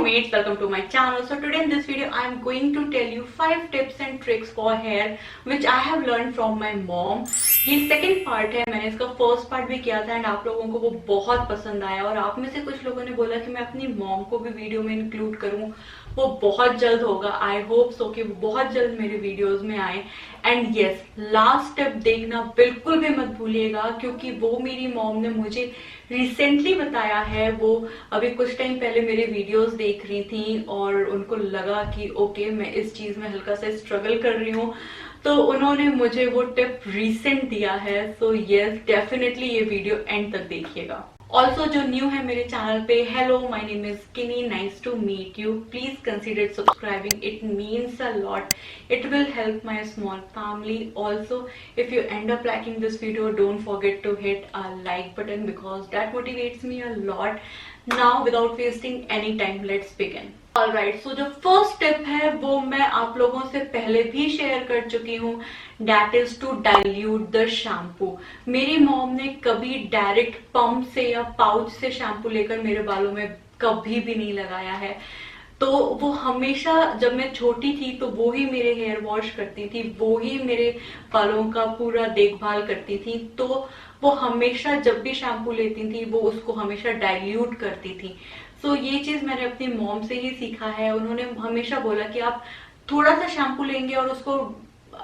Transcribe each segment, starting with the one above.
mates, welcome to my channel. So today in this video I am going to tell you 5 tips and tricks for hair which I have learned from my mom. ये second part है, मैंने इसका first part भी किया था and आप लोगों को वो बहुत पसंद आया और आप में से कुछ लोगों ने बोला कि मैं अपनी मॉम को भी वीडियो में इंक्लूड करूं. वो बहुत जल्द होगा. आई होप सो कि वो बहुत जल्द मेरे वीडियोस में आए. एंड यस, लास्ट स्टेप देखना बिल्कुल भी मत भूलिएगा क्योंकि वो मेरी मॉम ने मुझे रिसेंटली बताया है. वो अभी कुछ टाइम पहले मेरे वीडियोस देख रही थी और उनको लगा कि ओके मैं इस चीज में हल्का सा स्ट्रगल कर रही हूँ, तो उन्होंने मुझे वो टिप रिसेंट दिया है. सो यस, डेफिनेटली ये वीडियो एंड तक देखिएगा. ऑल्सो जो न्यू है मेरे चैनल पे, hello my name is Kini, nice to meet you. Please consider subscribing, it means a lot. It will help my small family. Also if you end up liking this video, don't forget to hit a like button because that motivates me a lot. Now without wasting any time, let's begin. Alright, so जो first tip है वो मैं आप लोगों से पहले भी share कर चुकी हूँ. That is to dilute the shampoo. मेरी मॉम ने कभी डायरेक्ट पंप से या पाउच से शैम्पू लेकर मेरे बालों में कभी भी नहीं लगाया है. तो वो हमेशा, जब मैं छोटी थी तो वो ही मेरे हेयर वॉश करती थी, वो ही मेरे बालों का पूरा देखभाल करती थी. तो वो हमेशा जब भी शैम्पू लेती थी वो उसको हमेशा डाइल्यूट करती थी. सो ये चीज मैंने अपनी मॉम से ही सीखा है. उन्होंने हमेशा बोला कि आप थोड़ा सा शैम्पू लेंगे और उसको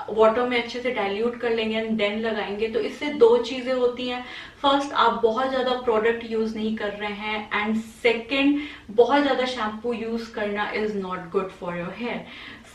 वाटर में अच्छे से डाइल्यूट कर लेंगे एंड देन लगाएंगे तो इससे दो चीजें होती हैं. फर्स्ट, आप बहुत ज्यादा प्रोडक्ट यूज नहीं कर रहे हैं एंड सेकंड, बहुत ज्यादा शैम्पू यूज करना is not good for your hair.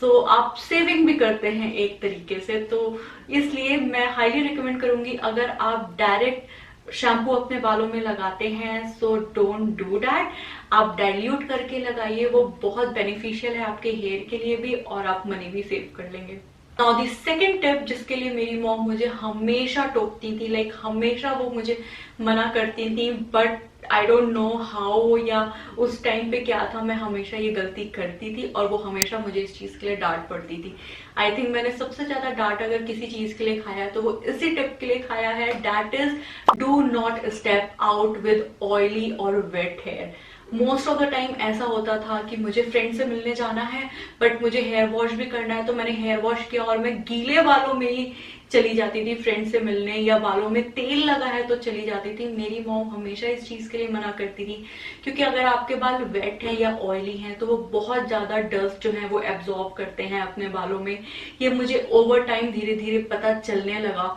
So आप सेविंग भी करते हैं एक तरीके से. तो इसलिए मैं हाईली रिकमेंड करूंगी, अगर आप डायरेक्ट शैम्पू अपने बालों में लगाते हैं सो डोंट डू दैट. आप डाइल्यूट करके लगाइए, वो बहुत बेनिफिशियल है आपके हेयर के लिए भी और आप मनी भी सेव कर लेंगे. नाउ दी सेकेंड टिप जिसके लिए मेरी मॉम मुझे हमेशा टोकती थी, लाइक हमेशा वो मुझे मना करती थी, but I don't know how या उस टाइम पे क्या था, मैं हमेशा ये गलती करती थी और वो हमेशा मुझे इस चीज के लिए डांट पड़ती थी. आई थिंक मैंने सबसे ज्यादा डांट अगर किसी चीज के लिए खाया तो वो इसी टिप के लिए खाया है. That is, do not step out with oily और wet hair. Most of the time ऐसा होता था कि मुझे फ्रेंड से मिलने जाना है बट मुझे हेयर वॉश भी करना है, तो मैंने हेयर वॉश किया और मैं गीले बालों में ही चली जाती थी फ्रेंड से मिलने, या बालों में तेल लगा है तो चली जाती थी. मेरी मॉम हमेशा इस चीज के लिए मना करती थी क्योंकि अगर आपके बाल वेट है या ऑयली हैं तो वो बहुत ज्यादा डस्ट जो है वो एब्जॉर्ब करते हैं अपने बालों में. ये मुझे ओवर टाइम धीरे धीरे पता चलने लगा.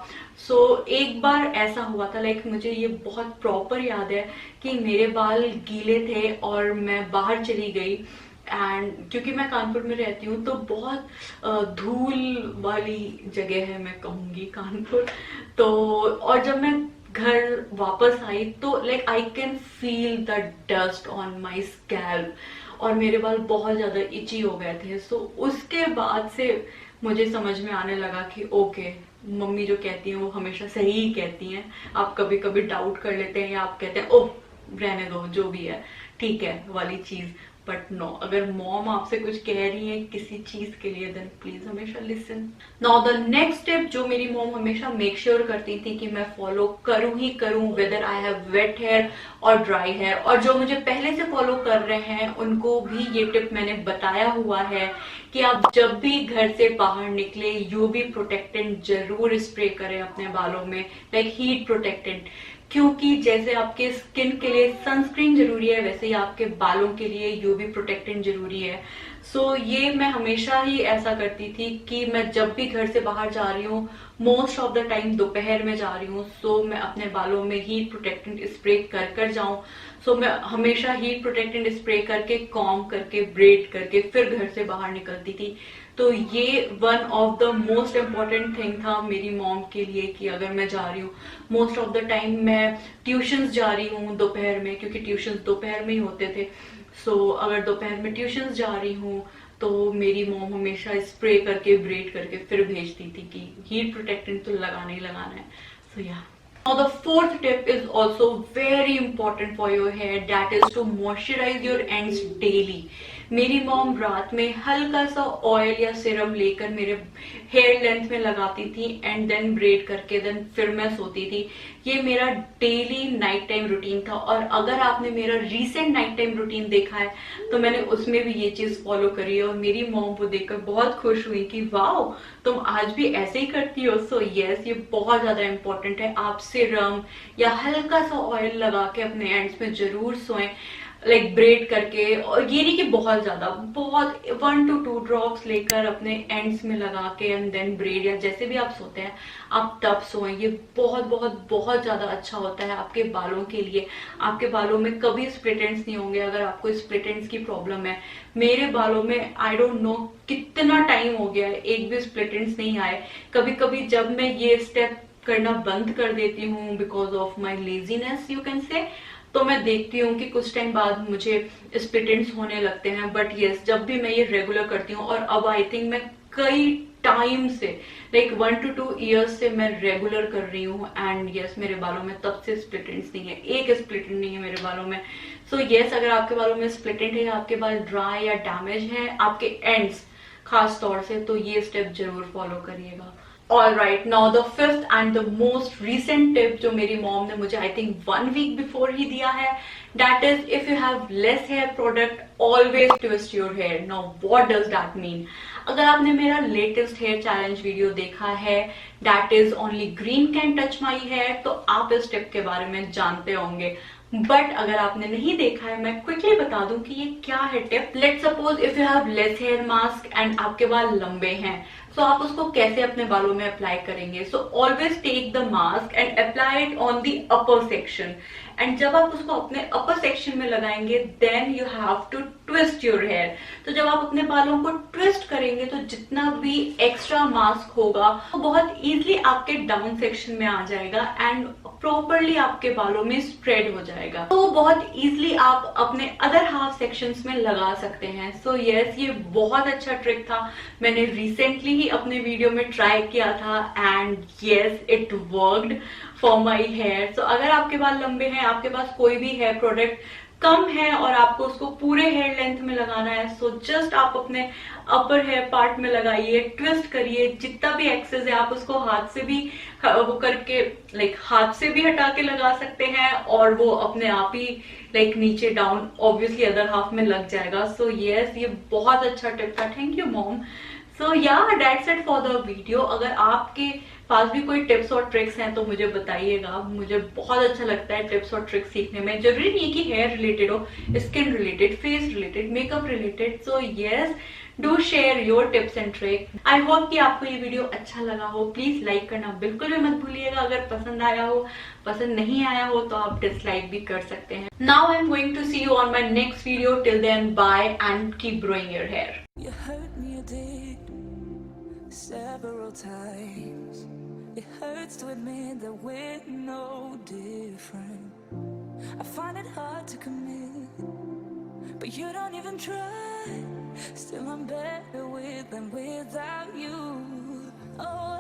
सो एक बार ऐसा हुआ था, लाइक मुझे ये बहुत प्रॉपर याद है कि मेरे बाल गीले थे और मैं बाहर चली गई एंड क्योंकि मैं कानपुर में रहती हूँ तो बहुत धूल वाली जगह है, मैं कहूँगी कानपुर. तो और जब मैं घर वापस आई तो like I can feel the dust on my scalp और मेरे बाल बहुत ज्यादा इची हो गए थे. सो उसके बाद से मुझे समझ में आने लगा कि ओके, मम्मी जो कहती हैं वो हमेशा सही ही कहती हैं. आप कभी कभी डाउट कर लेते हैं या आप कहते हैं ओह रहने दो जो भी है ठीक है वाली चीज, बट नो, अगर मॉम आपसे कुछ कह रही है किसी चीज के लिए देन प्लीज हमेशा listen. Now the next step जो मेरी मॉम हमेशा मेक श्योर करती थी कि मैं फॉलो करूं ही करूं, whether I have wet hair और ड्राई हेयर. और जो मुझे पहले से फॉलो कर रहे हैं उनको भी ये टिप मैंने बताया हुआ है कि आप जब भी घर से बाहर निकले यूवी प्रोटेक्टेंट जरूर स्प्रे करें अपने बालों में, लाइक हीट प्रोटेक्टेंट. क्योंकि जैसे आपके स्किन के लिए सनस्क्रीन जरूरी है वैसे ही आपके बालों के लिए यूवी प्रोटेक्टेंट जरूरी है. सो ये मैं हमेशा ही ऐसा करती थी कि मैं जब भी घर से बाहर जा रही हूँ, मोस्ट ऑफ द टाइम दोपहर में जा रही हूँ, सो मैं अपने बालों में हीट प्रोटेक्टेंट स्प्रे कर जाऊं. सो मैं हमेशा हीट प्रोटेक्टेंट स्प्रे करके, कॉम करके, ब्रेड करके फिर घर से बाहर निकलती थी. तो ये one of the most important thing था मेरी मॉम के लिए कि अगर मैं जा रही हूँ, मोस्ट ऑफ द टाइम मैं ट्यूशंस जा रही हूँ दोपहर में क्योंकि ट्यूशंस दोपहर में ही होते थे. सो अगर दोपहर में ट्यूशंस जा रही हूँ तो मेरी मॉम हमेशा स्प्रे करके, ब्रेड करके फिर भेजती थी कि हीट प्रोटेक्टेंट तो लगाना ही लगाना है. सो या. Now the fourth tip is also very important for your hair, that is to moisturize your ends daily. मेरी मॉम रात में हल्का सा ऑयल या सिरम लेकर मेरे हेयर लेंथ में लगाती थी एंड देन ब्रेड करके देन फिर मैं सोती थी। ये मेरा डेली नाइट टाइम रूटीन था, और अगर आपने मेरा रीसेंट नाइट टाइम रूटीन देखा है तो मैंने उसमें भी ये चीज फॉलो करी है, और मेरी मॉम को देखकर बहुत खुश हुई कि वाओ तुम आज भी ऐसे ही करती हो। सो यस, ये बहुत ज्यादा इंपॉर्टेंट है, आप सिरम या हल्का सा ऑयल लगा के अपने एंड्स में जरूर सोएं, लाइक ब्रेड करके। और ये नहीं कि बहुत ज्यादा, बहुत 1 to 2 ड्रॉप्स लेकर अपने एंड्स में लगा के एंड देन ब्रेड, या जैसे भी आप सोते हैं आप तब सोएं। ये बहुत बहुत बहुत ज्यादा अच्छा होता है आपके बालों के लिए। आपके बालों में कभी स्प्लिट एंड्स नहीं होंगे अगर आपको स्प्लिट एंड्स की प्रॉब्लम है। मेरे बालों में आई डोंट नो कितना टाइम हो गया है, एक भी स्प्लिट एंड्स नहीं आए। कभी कभी जब मैं ये स्टेप करना बंद कर देती हूँ because of my laziness you can say, तो मैं देखती हूँ कि कुछ टाइम बाद मुझे स्प्लिट एंड्स होने लगते हैं। बट यस, जब भी मैं ये रेगुलर करती हूँ, और अब आई थिंक मैं कई टाइम से लाइक 1 to 2 ईयर्स से मैं रेगुलर कर रही हूँ, एंड यस मेरे बालों में तब से स्प्लिट एंड्स नहीं है, एक स्प्लिट एंड नहीं है मेरे बालों में। सो यस, अगर आपके बालों में स्प्लिट एंड है या आपके बाल ड्राई या डैमेज है आपके एंड्स खास तौर से, तो ये स्टेप जरूर फॉलो करिएगा। Alright, now the fifth and the most recent tip जो मेरी मॉम ने मुझे I think 1 week before ही दिया है, that is if you have less hair product, always twist your hair. Now what does that mean? अगर आपने मेरा latest hair challenge video देखा है, that is only green can touch my hair, तो आप इस टिप के बारे में जानते होंगे। बट अगर आपने नहीं देखा है, मैं क्विकली बता दूं कि ये क्या है tip. Let's suppose if you have less hair mask and आपके बाल लंबे हैं, तो आप उसको कैसे अपने बालों में अप्लाई करेंगे। So always take the mask and apply it on the upper section, and जब आप उसको अपने अपर सेक्शन में लगाएंगे then you have to twist your hair. तो जब आप अपने बालों को ट्विस्ट करेंगे तो जितना भी एक्स्ट्रा मास्क होगा वो बहुत इजीली आपके डाउन सेक्शन में आ जाएगा एंड प्रॉपरली आपके बालों में स्प्रेड हो जाएगा, तो बहुत इजीली आप अपने अदर हाफ सेक्शंस में लगा सकते हैं। सो यस, ये बहुत अच्छा ट्रिक था, मैंने रिसेंटली ही अपने वीडियो में ट्राई किया था and yes it worked for my hair. So अगर आपके बाल लंबे हैं, आपके पास कोई भी हेयर प्रोडक्ट कम है और आपको उसको पूरे हेयर लेंथ में लगाना है, सो जस्ट आप अपने अपर हेयर पार्ट में लगाइए, ट्विस्ट करिए, जितना भी एक्सेस है आप उसको हाथ से भी वो करके लाइक हाथ से भी हटा के लगा सकते हैं, और वो अपने आप ही लाइक नीचे डाउन ऑब्वियसली अदर हाफ में लग जाएगा। सो यस, ये बहुत अच्छा टिप था, thank you mom. So yeah that's it for the video. अगर आपके पास भी कोई टिप्स और ट्रिक्स हैं तो मुझे बताइएगा, मुझे बहुत अच्छा लगता है टिप्स और ट्रिक्स सीखने में। जरूरी नहीं कि हेयर रिलेटेड हो, skin related, face related, makeup related. So yes, do share your tips and trick. I hope कि आपको ये वीडियो अच्छा लगा हो। प्लीज लाइक करना बिल्कुल भी मत भूलिएगा अगर पसंद आया हो। पसंद नहीं आया हो तो आप डिसलाइक भी कर सकते हैं। Now I am going to see you on my next video. Till then bye and keep growing your hair. Several times it hurts to admit that we're no different. I find it hard to commit, but you don't even try. Still I'm better with than without you. Oh,